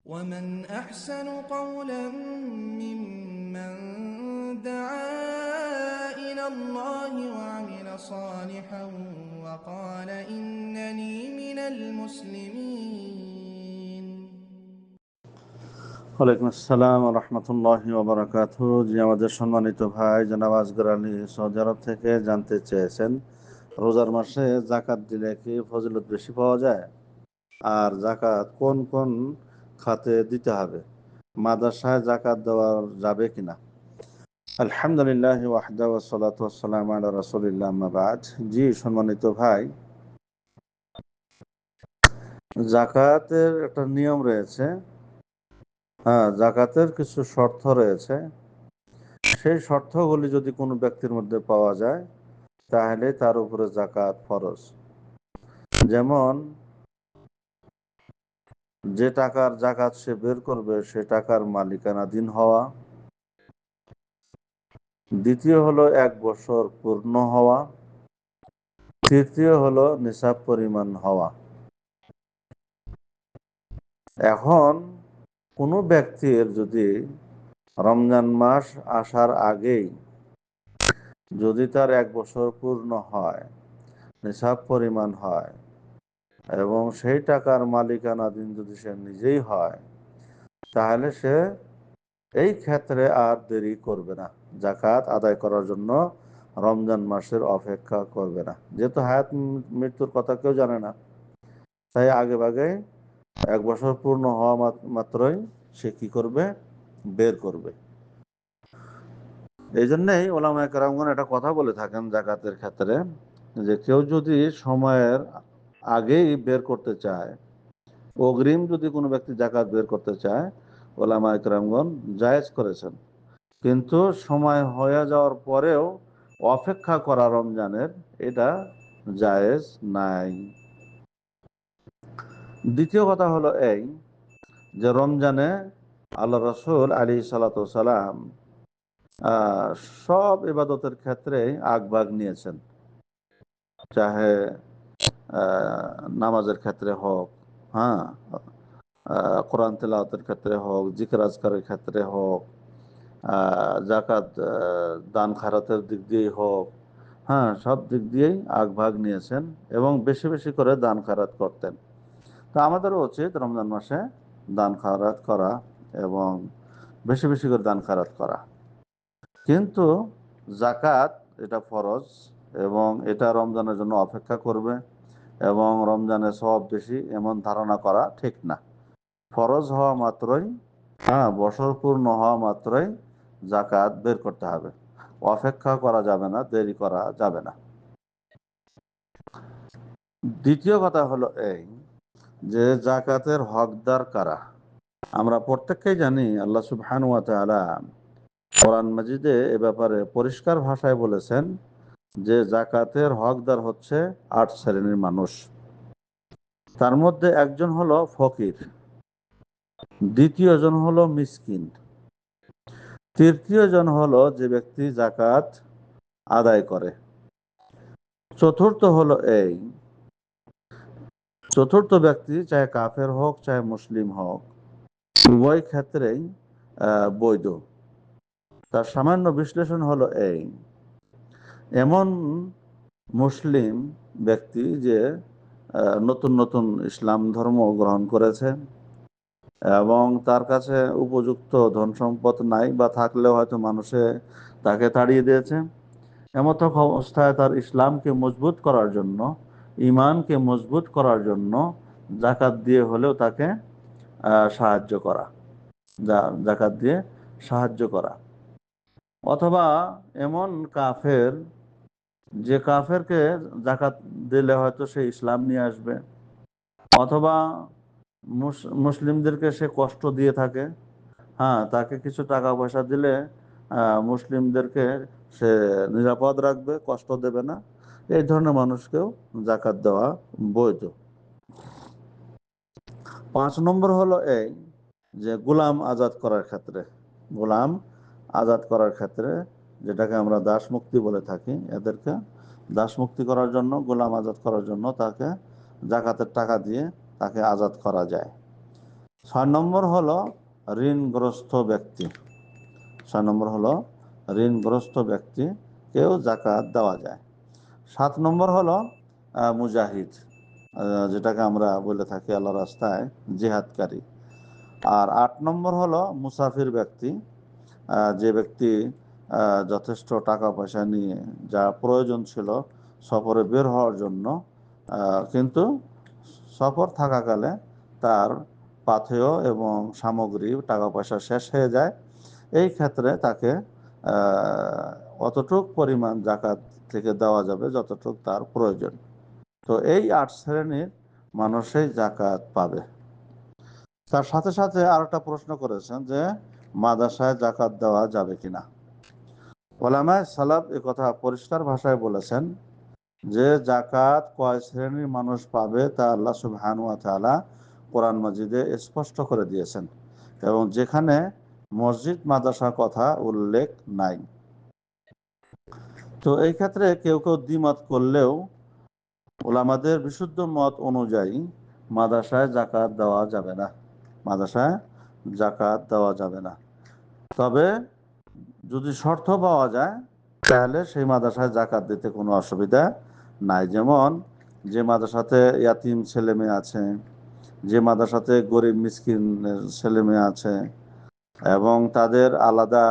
ومن أحسن قولا ممن دعا إلى الله وعمل صالحا وقال إنني من المسلمين। ওয়ালাইকুম আসসালাম রহমতুল্লাহি ওবারাকাতুহু। জি, আমাদের সম্মানিত ভাই জনাব আসগর আলী সৌদি আরব থেকে জানতে চেয়েছেন, রোজার মাসে জাকাত দিলে কি ফজিলত বেশি পাওয়া যায়, আর জাকাত কোন কোন খাতে দিতে হবে, মাদ্রাসায় জাকাত দেওয়া যাবে কিনা? আলহামদুলিল্লাহ ওয়াহদা ওয়াসসালাতু ওয়াসসালামু আলা রাসূলিল্লাহ, আম্মা বাদ। জি, সম্মানিত ভাই, জাকাতের একটা নিয়ম রয়েছে। হ্যাঁ, জাকাতের কিছু শর্ত রয়েছে। সেই শর্তগুলি যদি কোনো ব্যক্তির মধ্যে পাওয়া যায় তাহলে তার উপরে জাকাত ফরজ। যেমন, যে টাকার জাকাত সে বের করবে সে টাকার মালিকানাধীন হওয়া, দ্বিতীয় হলো 1 বছর পূর্ণ হওয়া, তৃতীয় হলো নিসাব পরিমাণ হওয়া। এখন কোনো ব্যক্তির যদি রমজান মাস আসার আগেই যদি তার 1 বছর পূর্ণ হয়, নিসাব পরিমাণ হয় এবং সেই টাকার মালিকানাধীন যদি সে নিজেই হয়, তাহলে সে এই ক্ষেত্রে আর দেরি করবে না, জাকাত আদায় করার জন্য রমজান মাসের অপেক্ষা করবে না। যেহেতু হায়াত মৃত্যুর কথা কেউ জানে না, তাই আগে ভাগে 1 বছর পূর্ণ হওয়া মাত্রই সে কি করবে, বের করবে। এই জন্যই ওলামায়ে কেরামগণ একটা কথা বলে থাকেন জাকাতের ক্ষেত্রে, যে কেউ যদি সময়ের আগেই বের করতে চায়, অগ্রিম যদি কোনো ব্যক্তি জাকাত বের করতে চায়, ওলামায়ে কেরামগণ জায়েজ করেছেন। কিন্তু সময় হয়ে যাওয়ার পরেও অপেক্ষা করা রমজানের, এটা জায়েজ নাই। দ্বিতীয় কথা হলো এই, যে রমজানে আল্লাহ রসুল আলাইহিস সালাম আহ, সব ইবাদতের ক্ষেত্রে আগভাগ নিয়েছেন। চাহে নামাজের ক্ষেত্রে হোক, হ্যাঁ, কোরআন তেলাওয়াতের ক্ষেত্রে হোক, জিকির আজকারের ক্ষেত্রে হোক, জাকাত দান খারাতের দিক দিয়েই হোক, হ্যাঁ, সব দিক দিয়েই আগভাগ নিয়েছেন এবং বেশি বেশি করে দান খারাত করতেন। তো আমাদেরও উচিত রমজান মাসে দান খারাত করা এবং বেশি বেশি করে দান খারাত করা। কিন্তু জাকাত এটা ফরজ এবং এটা রমজানের জন্য অপেক্ষা করবে এবং রমজানের সওয়াব বেশি এমন ধারণা করা ঠিক না। ফরজ হওয়া মাত্রই, হ্যাঁ, বছর পূর্ণ হওয়া মাত্রই জাকাত বের করতে হবে, অপেক্ষা করা যাবে না, দেরি করা যাবে না। দ্বিতীয় কথা হলো এই, যে জাকাতের হকদার কারা। আমরা প্রত্যেককেই জানি আল্লাহ সুবহানাহু ওয়া তাআলা কোরআন মাজিদে এ ব্যাপারে পরিষ্কার ভাষায় বলেছেন যে জাকাতের হকদার হচ্ছে 8 শ্রেণীর মানুষ। তার মধ্যে একজন হলো ফকির, দ্বিতীয় জন হলো মিসকিন, তৃতীয় জন হলো যে ব্যক্তি জাকাত আদায় করে, চতুর্থ হলো এই, চতুর্থ ব্যক্তি চাহে কাফের হোক চাহে মুসলিম হোক, উভয় ক্ষেত্রেই বৈধ। তার সামান্য বিশ্লেষণ হলো এই, এমন মুসলিম ব্যক্তি যে নতুন নতুন ইসলাম ধর্ম গ্রহণ করেছে এবং তার কাছে উপযুক্ত ধন সম্পদ নাই, বা থাকলেও হয়তো মানুষে তাকে তাড়িয়ে দিয়েছে, এমত অবস্থায় তার ইসলামকে মজবুত করার জন্য, ইমানকে মজবুত করার জন্য জাকাত দিয়ে হলেও তাকে সাহায্য করা, জাকাত দিয়ে সাহায্য করা। অথবা এমন কাফের, যে কাফেরকে জাকাত দিলে হয়তো সে ইসলাম নিয়ে আসবে, অথবা মুসলিমদেরকে সে কষ্ট দিয়ে থাকে, হ্যাঁ, তাকে কিছু টাকা পয়সা দিলে মুসলিমদেরকে সে নিরাপদ রাখবে, কষ্ট দেবে না, এই ধরনের মানুষকেও জাকাত দেওয়া বৈধ। 5 নম্বর হলো এই, যে গোলাম আজাদ করার ক্ষেত্রে, গোলাম আজাদ করার ক্ষেত্রে, যেটাকে আমরা দাস মুক্তি বলে থাকি, এদেরকে দাস মুক্তি করার জন্য, গোলাম আজাদ করার জন্য তাকে জাকাতের টাকা দিয়ে তাকে আজাদ করা যায়। 6 নম্বর হলো ঋণগ্রস্ত ব্যক্তি। 6 নম্বর হলো ঋণগ্রস্ত ব্যক্তি, কেউ জাকাত দেওয়া যায়। 7 নম্বর হলো মুজাহিদ, যেটাকে আমরা বলে থাকি আল্লাহ রাস্তায় জিহাদকারী। আর 8 নম্বর হলো মুসাফির ব্যক্তি, যে ব্যক্তি যথেষ্ট টাকা পয়সা নিয়ে যা প্রয়োজন ছিল সফরে বের হওয়ার জন্য, কিন্তু সফর থাকাকালে তার পাথেয় এবং সামগ্রী টাকা পয়সা শেষ হয়ে যায়। এই ক্ষেত্রে তাকে অতটুক পরিমাণ জাকাত থেকে দেওয়া যাবে যতটুক তার প্রয়োজন। তো এই 8 শ্রেণীর মানুষই জাকাত পাবে। তার সাথে সাথে আরেকটা প্রশ্ন করেছেন যে মাদ্রাসায় জাকাত দেওয়া যাবে কিনা। ওলামায়ে সালাফ এ কথা পরিষ্কার ভাষায় বলেছেন যে জাকাত কয় শ্রেণীর মানুষ পাবে তা আল্লাহ সুবহানাহু ওয়া তাআলা কোরআন মাজিদে স্পষ্ট করে দিয়েছেন, এবং যেখানে মসজিদ মাদ্রাসার কথা উল্লেখ নাই। তো এই ক্ষেত্রে কেউ কেউ দ্বিমত করলেও ওলামাদের বিশুদ্ধ মত অনুযায়ী মাদ্রাসায় জাকাত দেওয়া যাবে না। মাদ্রাসায় জাকাত দেওয়া যাবে না। তবে যদি শর্ত পাওয়া যায় তাহলে সেই মাদ্রাসায় জাকাত দিতে কোনো অসুবিধা নাই। যেমন যে মাদ্রাসাতে ইয়াতিম ছেলে মেয়ে আছে, যে মাদ্রাসাতে গরিব মিসকিনের ছেলে মেয়ে আছে এবং তাদের আলাদা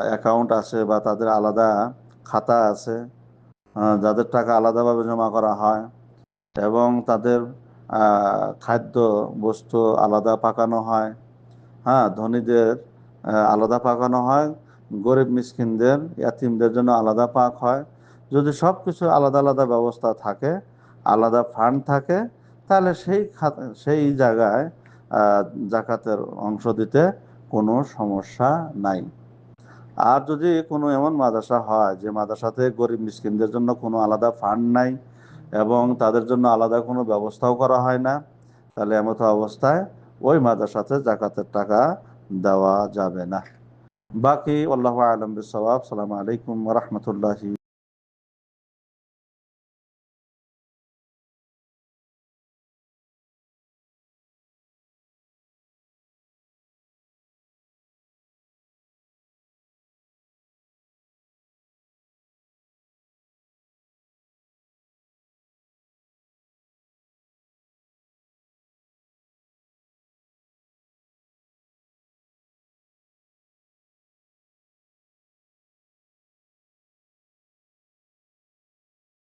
অ্যাকাউন্ট আছে বা তাদের আলাদা খাতা আছে, যাদের টাকা আলাদাভাবে জমা করা হয় এবং তাদের খাদ্য বস্তু আলাদা পাকানো হয়। হ্যাঁ, ধনীদের আলাদা পাকানো হয়, গরিব মিসকিনদের ইয়াতিমদের জন্য আলাদা পাক হয়। যদি সব কিছু আলাদা আলাদা ব্যবস্থা থাকে, আলাদা ফান্ড থাকে, তাহলে সেই জায়গায় জাকাতের অংশ দিতে কোনো সমস্যা নাই। আর যদি কোনো এমন মাদ্রাসা হয় যে মাদ্রাসাতে গরিব মিসকিনদের জন্য কোনো আলাদা ফান্ড নাই এবং তাদের জন্য আলাদা কোনো ব্যবস্থাও করা হয় না, তাহলে এমতো অবস্থায় ওই মাদ্রাসাতে জাকাতের টাকা দেওয়া যাবে না। বাকি আল্লাহু আ'লাম বিস-সাওয়াব। আসসালামু আলাইকুম ওয়া রাহমাতুল্লাহি